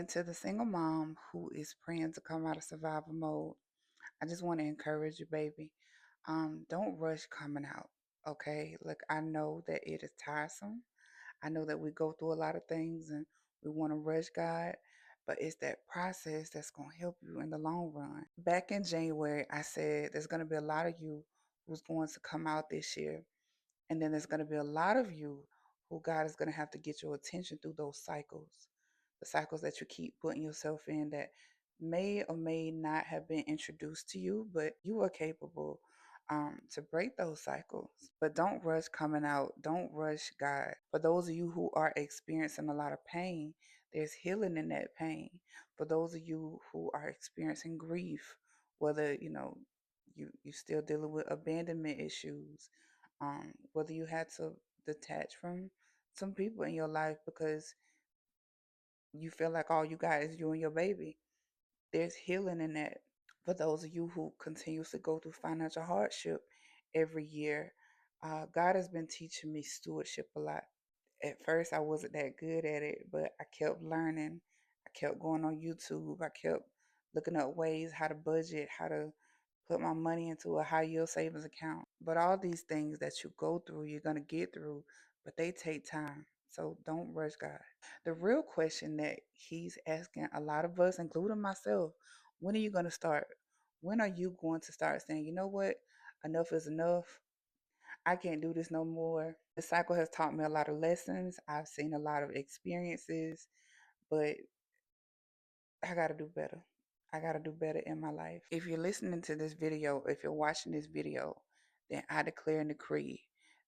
And to the single mom who is praying to come out of survival mode, I just want to encourage you, baby. Don't rush coming out. Okay. Look, I know that it is tiresome. I know that we go through a lot of things and we want to rush God, but it's that process that's going to help you in the long run. Back in January, I said there's going to be a lot of you who's going to come out this year. And then there's going to be a lot of you who God is going to have to get your attention through those cycles, the cycles that you keep putting yourself in that may or may not have been introduced to you, but you are capable to break those cycles. But don't rush coming out. Don't rush God. For those of you who are experiencing a lot of pain, there's healing in that pain. For those of you who are experiencing grief, whether you still dealing with abandonment issues, whether you had to detach from some people in your life because you feel like all you got is you and your baby, there's healing in that. For those of you who continuously go through financial hardship every year, God has been teaching me stewardship a lot. At first, I wasn't that good at it, but I kept learning. I kept going on YouTube. I kept looking up ways how to budget, how to put my money into a high yield savings account. But all these things that you go through, you're going to get through, but they take time. So don't rush God. The real question that He's asking a lot of us, including myself, when are you going to start? When are you going to start saying, you know what? Enough is enough. I can't do this no more. The cycle has taught me a lot of lessons. I've seen a lot of experiences, but I got to do better. I got to do better in my life. If you're listening to this video, if you're watching this video, then I declare and decree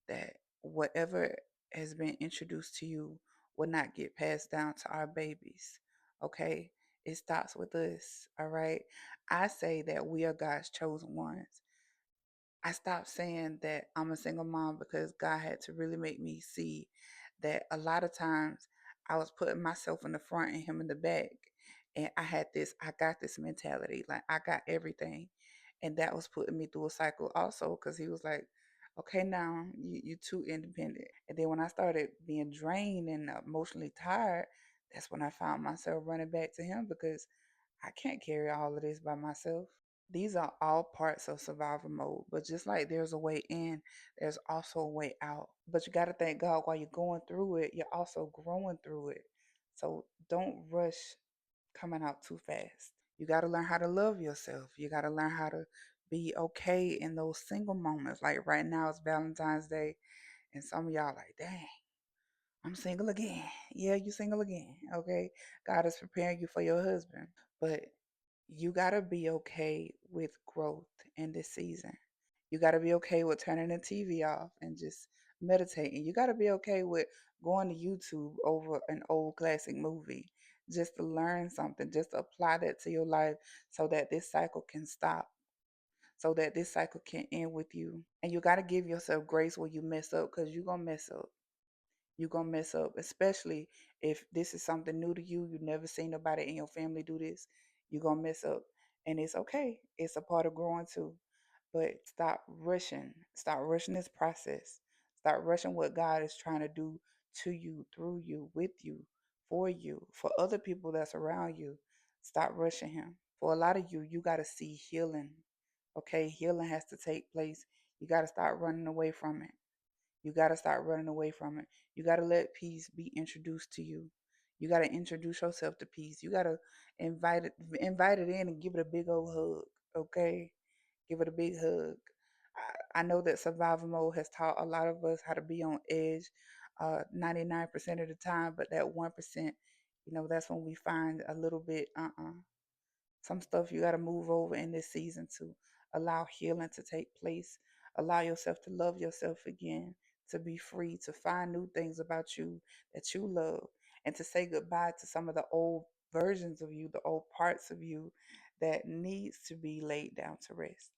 that whatever has been introduced to you will not get passed down to our babies. Okay? It starts with us. All right? I say that we are God's chosen ones. I stopped saying that I'm a single mom because God had to really make me see that a lot of times I was putting myself in the front and him in the back. And I had this, I got this mentality, like I got everything. And that was putting me through a cycle also because he was like, okay, now you're too independent. And then when I started being drained and emotionally tired, that's when I found myself running back to him because I can't carry all of this by myself. These are all parts of survival mode, but just like there's a way in, there's also a way out. But you got to thank God while you're going through it, you're also growing through it. So don't rush coming out too fast. You got to learn how to love yourself. You got to learn how to be okay in those single moments. Like right now, it's Valentine's Day, and some of y'all like, dang, I'm single again. Yeah, you single again. Okay. God is preparing you for your husband. But you got to be okay with growth in this season. You got to be okay with turning the TV off and just meditating. You got to be okay with going to YouTube over an old classic movie just to learn something, just to apply that to your life so that this cycle can stop, so that this cycle can end with you. And you got to give yourself grace when you mess up because you're going to mess up. You're going to mess up, especially if this is something new to you. You've never seen nobody in your family do this. You're going to mess up. And it's okay. It's a part of growing too. But stop rushing. Stop rushing this process. Stop rushing what God is trying to do to you, through you, with you, for other people that's around you. Stop rushing Him. For a lot of you, you got to see healing. Okay? Healing has to take place. You got to start running away from it. You got to start running away from it. You got to let peace be introduced to you. You got to introduce yourself to peace. You got to invite it in and give it a big old hug. Okay? Give it a big hug. I know that survival mode has taught a lot of us how to be on edge 99% of the time, but that 1%, that's when we find a little bit, some stuff you got to move over in this season to allow healing to take place. Allow yourself to love yourself again, to be free, to find new things about you that you love, and to say goodbye to some of the old versions of you, the old parts of you that needs to be laid down to rest.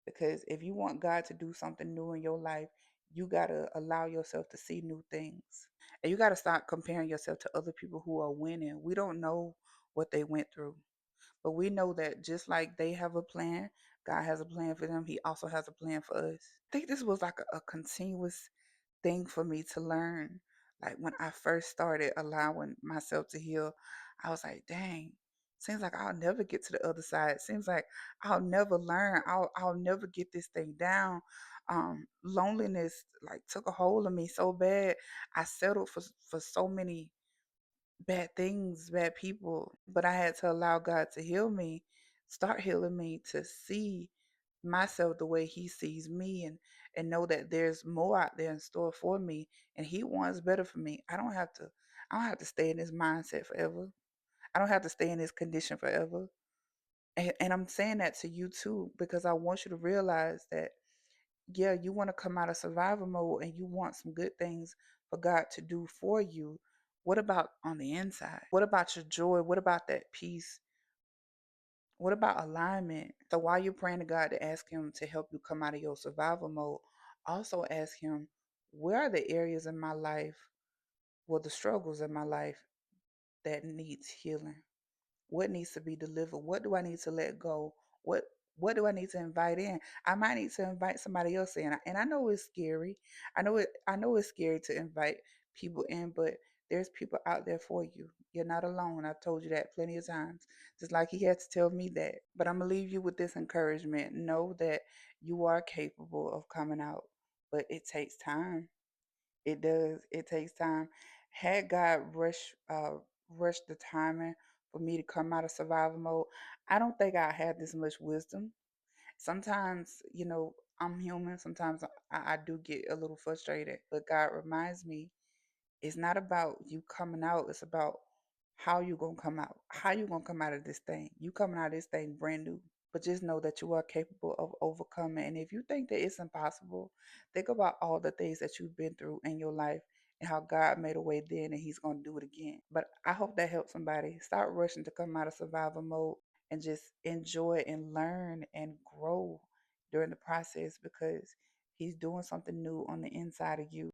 Because if you want God to do something new in your life, you got to allow yourself to see new things. And you got to start comparing yourself to other people who are winning. We don't know what they went through. But we know that just like they have a plan, God has a plan for them. He also has a plan for us. I think this was like a continuous thing for me to learn. Like when I first started allowing myself to heal, I was like, dang, seems like I'll never get to the other side. Seems like I'll never learn. I'll never get this thing down. Loneliness like took a hold of me so bad. I settled for so many bad things, bad people, but I had to allow God to heal me, start healing me to see myself the way he sees me, and know that there's more out there in store for me, and he wants better for me. I don't have to stay in this mindset forever. I don't have to stay in this condition forever. And I'm saying that to you too, because I want you to realize that, yeah, you want to come out of survival mode and you want some good things for God to do for you. What about on the inside? What about your joy? What about that peace? What about alignment? So while you're praying to God to ask Him to help you come out of your survival mode, also ask Him, where are the areas in my life, well, the struggles in my life that needs healing? What needs to be delivered? What do I need to let go? What do I need to invite in? I might need to invite somebody else in. And I know it's scary. I know it's scary to invite people in, but there's people out there for you. You're not alone. I've told you that plenty of times. Just like he had to tell me that. But I'm gonna leave you with this encouragement. Know that you are capable of coming out, but it takes time. It does. It takes time. Had God rush the timing for me to come out of survival mode, I don't think I had this much wisdom. Sometimes, I'm human. Sometimes I do get a little frustrated, but God reminds me it's not about you coming out. It's about how you gonna come out. How you gonna come out of this thing? You coming out of this thing brand new. But just know that you are capable of overcoming. And if you think that it's impossible, think about all the things that you've been through in your life and how God made a way then and He's going to do it again. But I hope that helps somebody. Start rushing to come out of survival mode and just enjoy and learn and grow during the process, because He's doing something new on the inside of you.